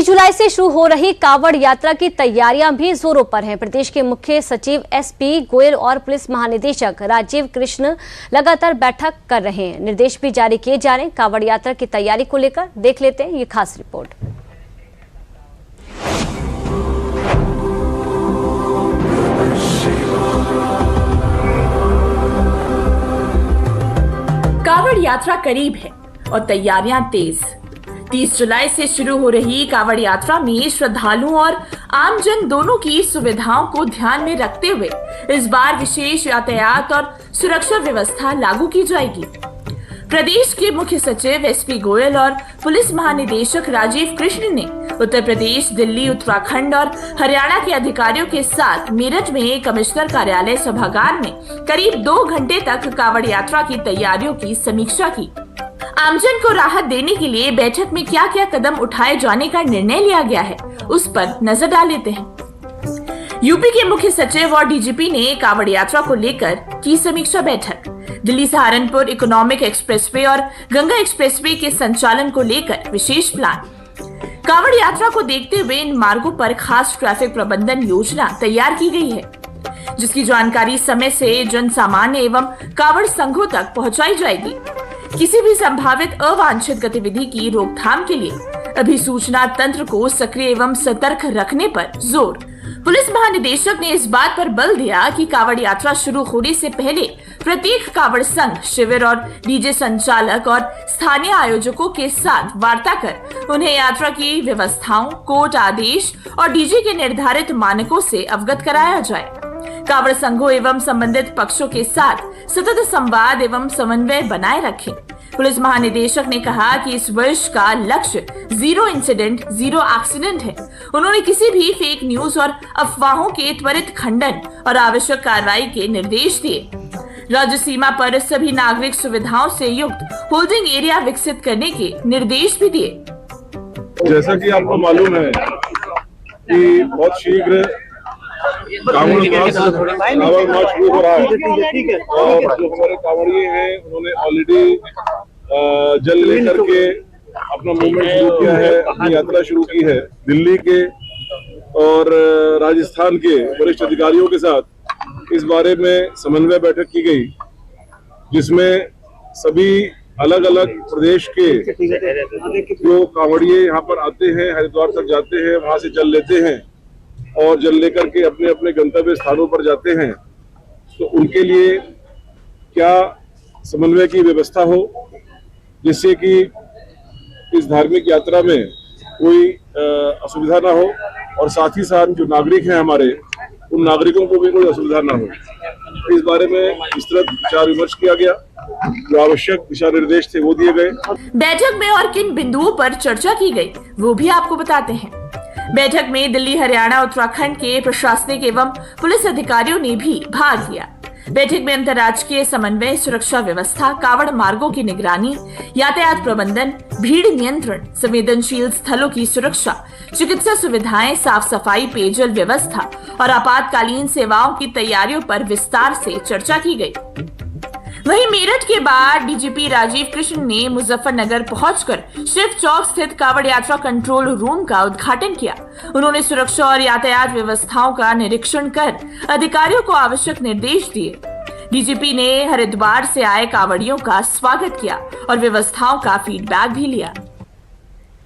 जुलाई से शुरू हो रही कांवड़ यात्रा की तैयारियां भी जोरों पर हैं। प्रदेश के मुख्य सचिव एसपी गोयल और पुलिस महानिदेशक राजीव कृष्ण लगातार बैठक कर रहे हैं। निर्देश भी जारी किए जा रहे हैं। कांवड़ यात्रा की तैयारी को लेकर देख लेते हैं ये खास रिपोर्ट। कांवड़ यात्रा करीब है और तैयारियां तेज। 30 जुलाई से शुरू हो रही कांवड़ यात्रा में श्रद्धालुओं और आमजन दोनों की सुविधाओं को ध्यान में रखते हुए इस बार विशेष यातायात और सुरक्षा व्यवस्था लागू की जाएगी। प्रदेश के मुख्य सचिव एसपी गोयल और पुलिस महानिदेशक राजीव कृष्ण ने उत्तर प्रदेश, दिल्ली, उत्तराखंड और हरियाणा के अधिकारियों के साथ मेरठ में कमिश्नर कार्यालय सभागार में करीब 2 घंटे तक कांवड़ यात्रा की तैयारियों की समीक्षा की। आमजन को राहत देने के लिए बैठक में क्या क्या कदम उठाए जाने का निर्णय लिया गया है, उस पर नजर डाल लेते हैं। यूपी के मुख्य सचिव और डीजीपी ने कांवड़ यात्रा को लेकर की समीक्षा बैठक। दिल्ली सहारनपुर इकोनॉमिक एक्सप्रेसवे और गंगा एक्सप्रेसवे के संचालन को लेकर विशेष प्लान। कांवड़ यात्रा को देखते हुए इन मार्गों पर खास ट्रैफिक प्रबंधन योजना तैयार की गई है, जिसकी जानकारी समय से जन सामान्य एवं कांवड़ संघों तक पहुंचाई जाएगी। किसी भी संभावित अवांछित गतिविधि की रोकथाम के लिए अभिसूचना तंत्र को सक्रिय एवं सतर्क रखने पर जोर। पुलिस महानिदेशक ने इस बात पर बल दिया कि कांवड़ यात्रा शुरू होने से पहले प्रत्येक कांवड़ संघ, शिविर और डीजे संचालक और स्थानीय आयोजकों के साथ वार्ता कर उन्हें यात्रा की व्यवस्थाओं, कोर्ट आदेश और डीजे के निर्धारित मानकों से अवगत कराया जाए। कांवड़ संघों एवं संबंधित पक्षों के साथ सतत संवाद एवं समन्वय बनाए रखें। पुलिस महानिदेशक ने कहा कि इस वर्ष का लक्ष्य 0 इंसिडेंट, 0 एक्सीडेंट है। उन्होंने किसी भी फेक न्यूज और अफवाहों के त्वरित खंडन और आवश्यक कार्रवाई के निर्देश दिए। राज्य सीमा पर सभी नागरिक सुविधाओं से युक्त होल्डिंग एरिया विकसित करने के निर्देश भी दिए। जैसा कि आपको मालूम है कि बहुत शीघ्र कांवड़ मार्च शुरू हो रहा है और जो हमारे कांवड़िए हैं उन्होंने ऑलरेडी जल लेकर के अपना मूवमेंट शुरू किया है, अपनी यात्रा शुरू की है। दिल्ली के और राजस्थान के वरिष्ठ अधिकारियों के साथ इस बारे में समन्वय बैठक की गई, जिसमें सभी अलग अलग प्रदेश के जो कांवड़िए यहाँ पर आते हैं, हरिद्वार तक जाते हैं, वहां से जल लेते हैं और जल लेकर के अपने अपने गंतव्य स्थानों पर जाते हैं, तो उनके लिए क्या समन्वय की व्यवस्था हो, जिससे कि इस धार्मिक यात्रा में कोई असुविधा ना हो और साथ ही साथ जो नागरिक हैं हमारे, उन नागरिकों को भी कोई असुविधा ना हो। इस बारे में विस्तृत विचार विमर्श किया गया, जो आवश्यक दिशा निर्देश थे वो दिए गए। बैठक में और किन बिंदुओं पर चर्चा की गई वो भी आपको बताते हैं। बैठक में दिल्ली, हरियाणा, उत्तराखंड के प्रशासनिक एवं पुलिस अधिकारियों ने भी भाग लिया। बैठक में अंतर्राज्यीय समन्वय, सुरक्षा व्यवस्था, कांवड़ मार्गों की निगरानी, यातायात प्रबंधन, भीड़ नियंत्रण, संवेदनशील स्थलों की सुरक्षा, चिकित्सा सुविधाएं, साफ सफाई, पेयजल व्यवस्था और आपातकालीन सेवाओं की तैयारियों पर विस्तार से चर्चा की गई। वहीं मेरठ के बाद डीजीपी राजीव कृष्ण ने मुजफ्फरनगर पहुंचकर शिव चौक स्थित कांवड़ यात्रा कंट्रोल रूम का उद्घाटन किया। उन्होंने सुरक्षा और यातायात व्यवस्थाओं का निरीक्षण कर अधिकारियों को आवश्यक निर्देश दिए। डीजीपी ने हरिद्वार से आए कांवड़ियों का स्वागत किया और व्यवस्थाओं का फीडबैक भी लिया।